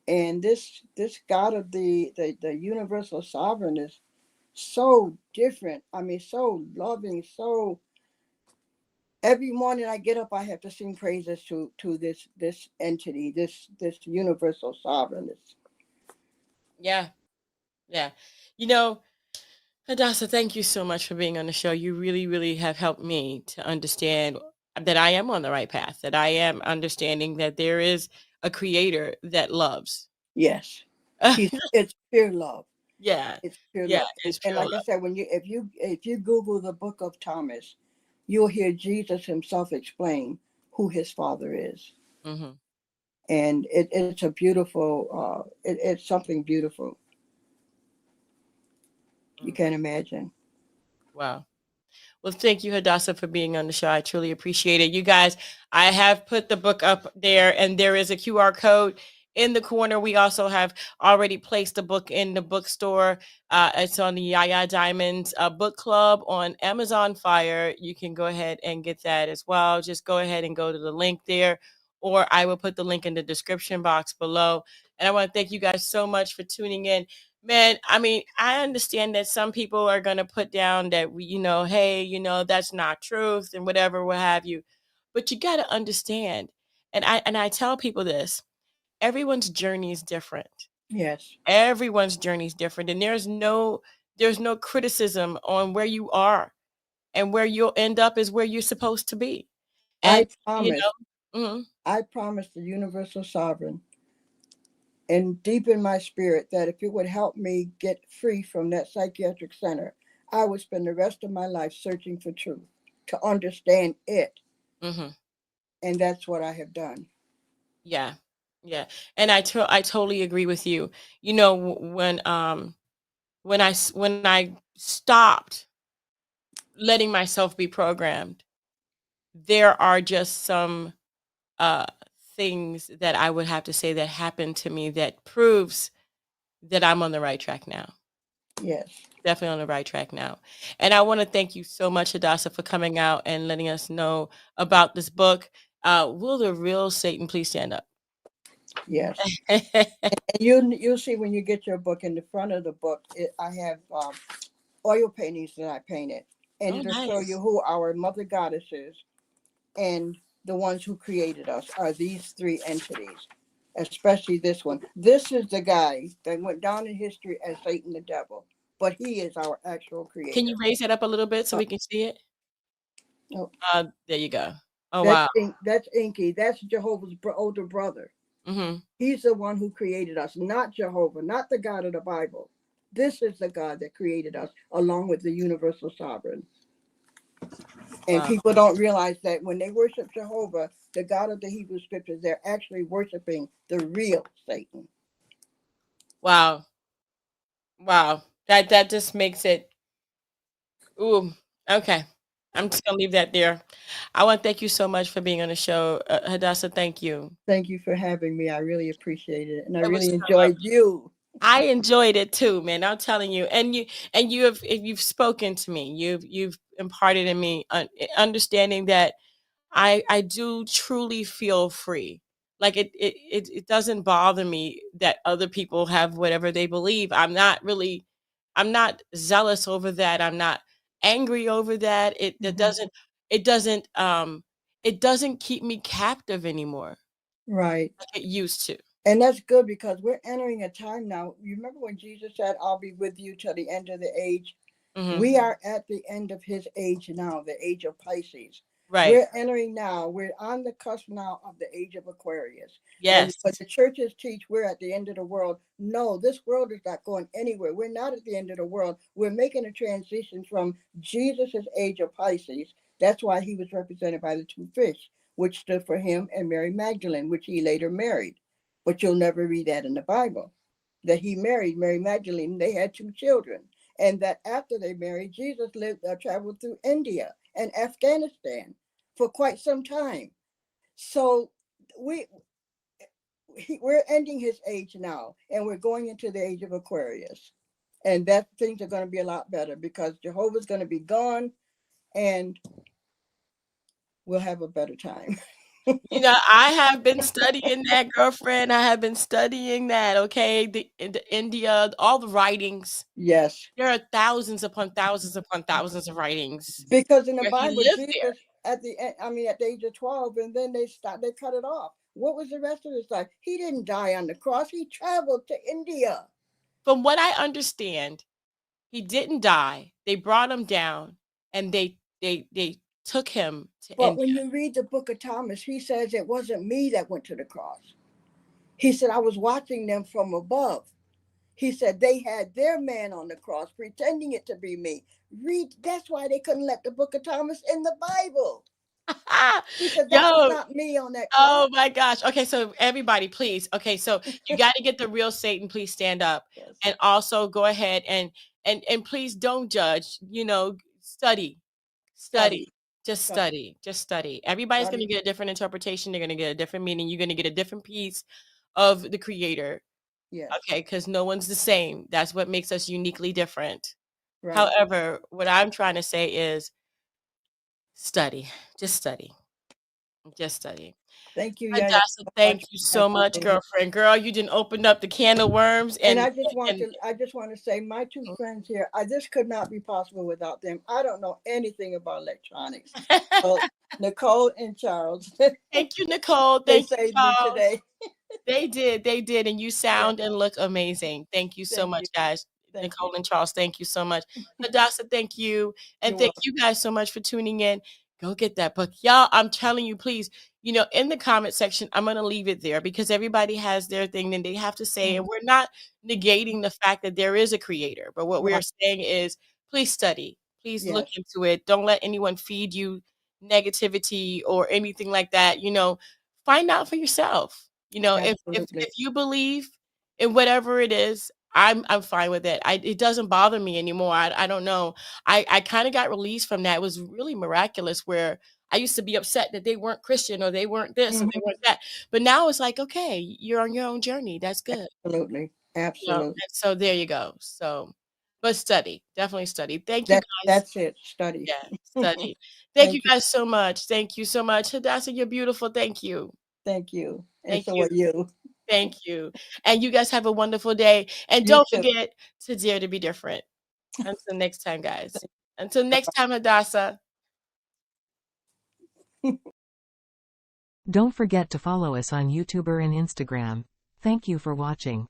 And this God of the universal sovereign is so different. I mean, so loving, so every morning I get up, I have to sing praises to this entity, this universal sovereign. Yeah. Yeah. You know, Hadassah, thank you so much for being on the show. You really, really have helped me to understand that I am on the right path, that I am understanding that there is a creator that loves. Yes, it's pure love. Yeah. It's pure Yeah. love. It's And pure like I love. said, when if you Google the book of Thomas, you'll hear Jesus himself explain who his father is. Hmm. And it's a beautiful it's something beautiful you Mm. can't imagine. Wow. Well, thank you, Hadassah, for being on the show. I truly appreciate it. You guys, I have put the book up there, and there is a QR code in the corner. We also have already placed the book in the bookstore. It's on the Yaya Diamonds book club on Amazon Fire. You can go ahead and get that as well. Just go ahead and go to the link there, or I will put the link in the description box below. And I want to thank you guys so much for tuning in. Man, I mean, I understand that some people are going to put down that hey, that's not truth and whatever, what have you. But you got to understand, and I tell people this, everyone's journey is different. Yes, Everyone's journey is different, and there's no criticism on where you are, and where you'll end up is where you're supposed to be. And i promise mhm. I promise the universal sovereign and deep in my spirit that if it would help me get free from that psychiatric center, I would spend the rest of my life searching for truth to understand it. Mhm. And that's what I have done. Yeah. Yeah. And I totally agree with you. When I stopped letting myself be programmed, there are just some uh things that I would have to say that happened to me that proves that I'm on the right track now. Yes, Definitely on the right track now. And I want to thank you so much, Hadassah, for coming out and letting us know about this book. Will the real Satan please stand up? yes. And you'll see when you get your book, in the front of the book I have oil paintings that I painted, and Oh, it'll show you nice. who our mother goddess is, and the ones who created us are these three entities, especially this one. This is the guy that went down in history as Satan the devil, but he is our actual Can you creator. raise it up a little bit so Uh, we can see it? no, There you go. Oh, wow. that's Inky. That's Jehovah's older brother. Mhm. He's the one who created us, not Jehovah, not the God of the Bible. This is the God that created us, along with the universal sovereign. And Wow. people don't realize that when they worship Jehovah, the God of the Hebrew scriptures, they're actually worshiping the real Satan. Wow. Wow. That just makes it ooh, okay. I'm just gonna leave that there. I want to thank you so much for being on the show. Hadassah, thank you. Thank you for having me. I really appreciate it. And I It was really so enjoyed lovely. you. I enjoyed it too, man. I'm telling you. And you've spoken to me. You've imparted in me understanding that I do truly feel free. Like it doesn't bother me that other people have whatever they believe. I'm not zealous over that. I'm not angry over that. Hmm. It doesn't it doesn't keep me captive anymore Right. like it used to. And that's good because we're entering a time now. You remember when Jesus said, I'll be with you till the end of the age? Hmm. We are at the end of his age now, the age of Pisces. Right. We're entering now, we're on the cusp now of the age of Aquarius. And Yes. when the churches teach we're at the end of the world, no, this world is not going anywhere. We're not at the end of the world. We're making a transition from Jesus's age of Pisces. That's why he was represented by the two fish, which stood for him and Mary Magdalene, which he later married. But you'll never read that in the Bible. That he married Mary Magdalene, they had two children, and that after they married, Jesus traveled through India and Afghanistan. for quite some time. So we're ending his age now, and we're going into the age of Aquarius, and that things are going to be a lot better because Jehovah's going to be gone, and we'll have a better time. You know, I have been studying that, girlfriend. I have been studying that, okay? The India, all the writings. Yes, There are thousands upon thousands of writings because in the where he Bible, lived there. Jesus at the end, I mean, at the age of 12, and then they cut it off. What was the rest of his life? He didn't die on the cross. He traveled to India. From what I understand, he didn't die. They brought him down and they took him to But when India. you read the book of Thomas, he says it wasn't me that went to the cross. He said, I was watching them from above. He said they had their man on the cross, pretending it to be me. Read, that's why they couldn't let the book of Thomas in the Bible. He said, that was Yo, not me on that cross. oh my gosh. Okay, so everybody, please. Okay, so you got to get the real Satan. Please stand up, Yes. and also go ahead and please don't judge. You know, study. Study. Just Study. study. Just study. Everybody's going to Study. get a different interpretation. They're going to get a different meaning. You're going to get a different piece of the creator. Yes. Okay, because no one's the same. That's what makes us uniquely different. Right. However, what I'm trying to say is study. Just study. Just study. Thank you, Yaya, Hadassa, so thank much you for so much, everything. girlfriend. Girl, you didn't open up the can of worms And and I just want to say my two friends here, this could not be possible without them. I don't know anything about electronics. So Nicole and Charles, thank you, Nicole. they Thank you, saved me Charles. today. They did, and you Yeah, sound and look amazing. Thank you so thank much, you. guys. Thank Nicole you. and Charles, thank you so much. Hadassa, thank you. And You're thank welcome. you guys so much for tuning in. Go get that book. Y'all, I'm telling you, please, you know, in the comment section, I'm going to leave it there because everybody has their thing and they have to say, and we're not negating the fact that there is a creator, but what we're Right. saying is please study, please look Yes. into it. Don't let anyone feed you negativity or anything like that. You know, find out for yourself. You know, Absolutely. if you believe in whatever it is, I'm fine with it. It doesn't bother me anymore. I don't know. I kind of got released from that. It was really miraculous where I used to be upset that they weren't Christian or they weren't this or they weren't that. But now it's like, okay, you're on your own journey. That's good. Absolutely. You know, Absolutely. and so there you go. So, but study, definitely study. Thank you guys. That's it. Study. Yeah, study. Thank you Thank you. guys so much. Thank you so much. Hadassa, you're beautiful. Thank you. Thank you. And Thank so you. are you. Thank you. And you guys have a wonderful day. And You don't too. forget to dare to be different. Until next time, guys. Until next time, Hadassa. Don't forget to follow us on YouTube and Instagram. Thank you for watching.